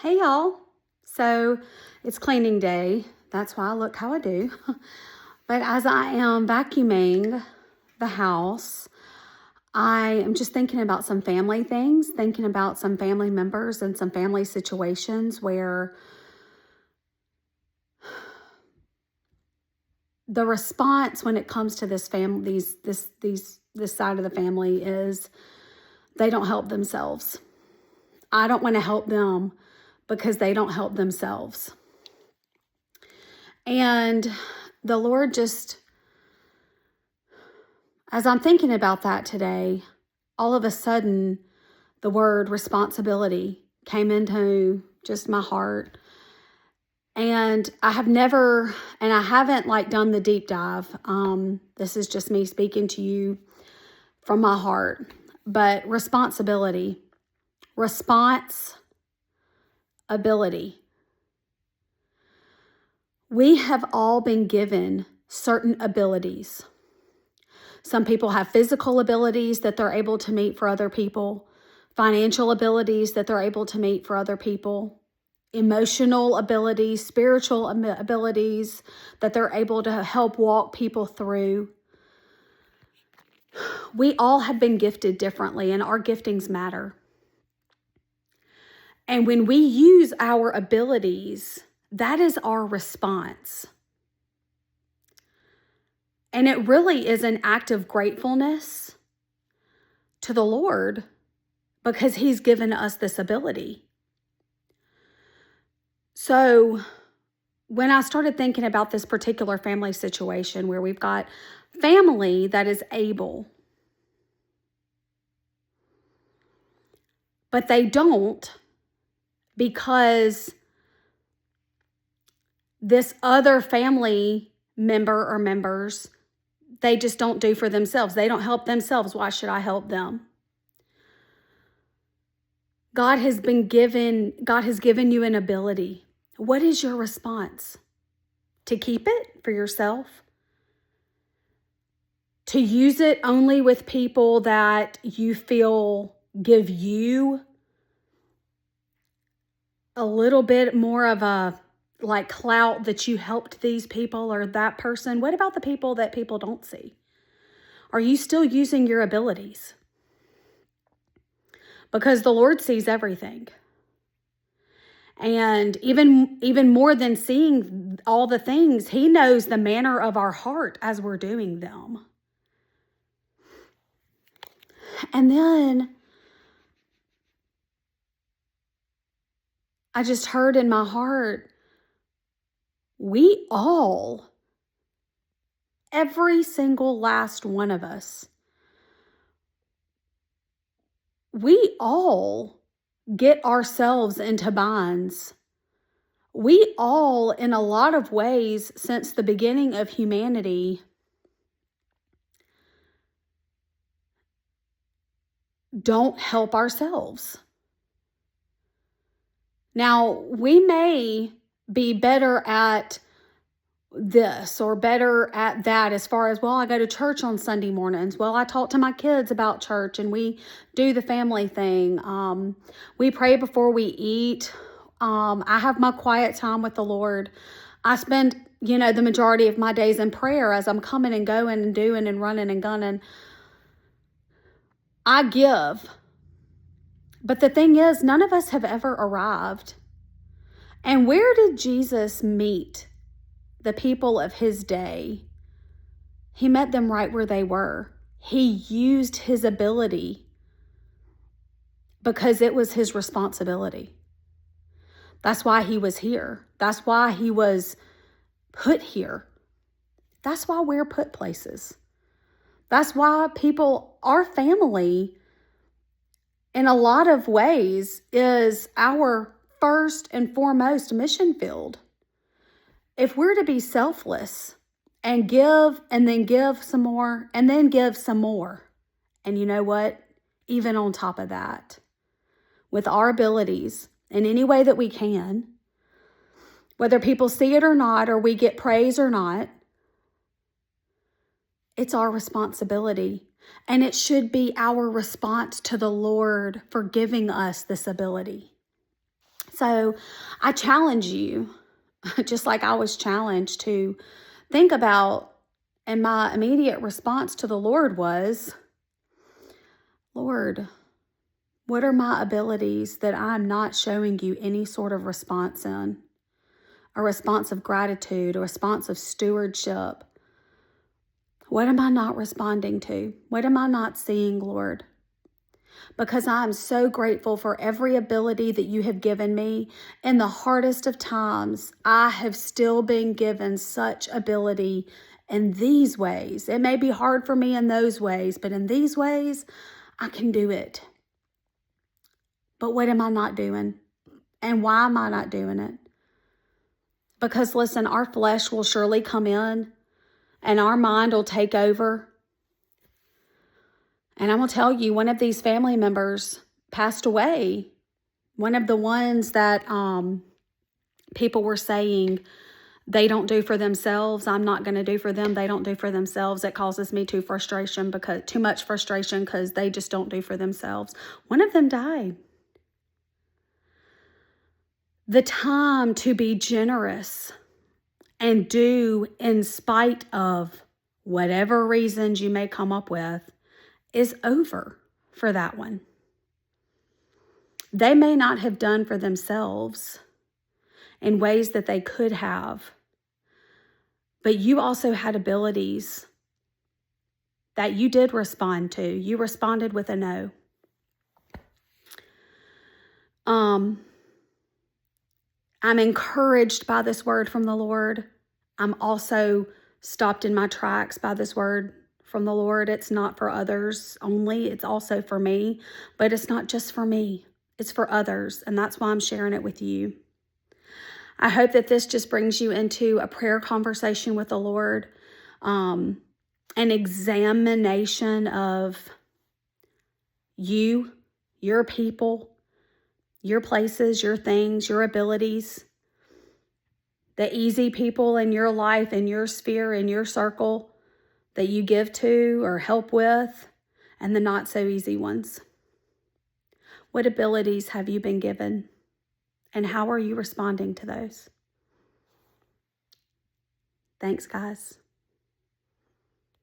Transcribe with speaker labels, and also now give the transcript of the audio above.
Speaker 1: Hey y'all. So it's cleaning day. That's why I look how I do. But as I am vacuuming the house, I am just thinking about some family things, thinking about some family members and some family situations where the response when it comes to this family, this side of the family is they don't help themselves. I don't want to help them because they don't help themselves. And the Lord just, as I'm thinking about that today, all of a sudden the word responsibility came into just my heart. And I haven't done the deep dive. This is just me speaking to you from my heart. But responsibility, ability. We have all been given certain abilities. Some people have physical abilities that they're able to meet for other people, financial abilities that they're able to meet for other people, emotional abilities, spiritual abilities that they're able to help walk people through. We all have been gifted differently, and our giftings matter. And when we use our abilities, that is our response. And it really is an act of gratefulness to the Lord because He's given us this ability. So when I started thinking about this particular family situation where we've got family that is able, but they don't because this other family member or members, they just don't do for themselves. They don't help themselves. Why should I help them? God has given you an ability. What is your response? To keep it for yourself? To use it only with people that you feel give you a little bit more of a clout that you helped these people or that person? What about the people that people don't see? Are you still using your abilities? Because the Lord sees everything. And even more than seeing all the things, He knows the manner of our heart as we're doing them. And then I just heard in my heart, every single last one of us, we all get ourselves into binds. We all, in a lot of ways, since the beginning of humanity, don't help ourselves. Now, we may be better at this or better at that as far as, well, I go to church on Sunday mornings. Well, I talk to my kids about church and we do the family thing. We pray before we eat. I have my quiet time with the Lord. I spend, the majority of my days in prayer as I'm coming and going and doing and running and gunning. I give. But the thing is, none of us have ever arrived. And where did Jesus meet the people of His day? He met them right where they were. He used His ability because it was His responsibility. That's why He was here. That's why He was put here. That's why we're put places. That's why our family, in a lot of ways, is our first and foremost mission field. If we're to be selfless and give and then give some more and then give some more, and you know what? Even on top of that, with our abilities in any way that we can, whether people see it or not, or we get praise or not, it's our responsibility. And it should be our response to the Lord for giving us this ability. So I challenge you, just like I was challenged, to think about, and my immediate response to the Lord was, Lord, what are my abilities that I'm not showing you any sort of response in? A response of gratitude, a response of stewardship. What am I not responding to? What am I not seeing, Lord? Because I am so grateful for every ability that you have given me. In the hardest of times, I have still been given such ability in these ways. It may be hard for me in those ways, but in these ways, I can do it. But what am I not doing? And why am I not doing it? Because listen, our flesh will surely come in and our mind will take over. And I'm going to tell you, one of these family members passed away. One of the ones that people were saying they don't do for themselves, I'm not going to do for them, they don't do for themselves. It causes me too much frustration because they just don't do for themselves. One of them died. The time to be generous and do in spite of whatever reasons you may come up with is over for that one. They may not have done for themselves in ways that they could have, but you also had abilities that you did respond to. You responded with a no. I'm encouraged by this word from the Lord. I'm also stopped in my tracks by this word from the Lord. It's not for others only. It's also for me, but it's not just for me. It's for others, and that's why I'm sharing it with you. I hope that this just brings you into a prayer conversation with the Lord, an examination of you, your people, your places, your things, your abilities, the easy people in your life, in your sphere, in your circle that you give to or help with, and the not so easy ones. What abilities have you been given, and how are you responding to those? Thanks, guys.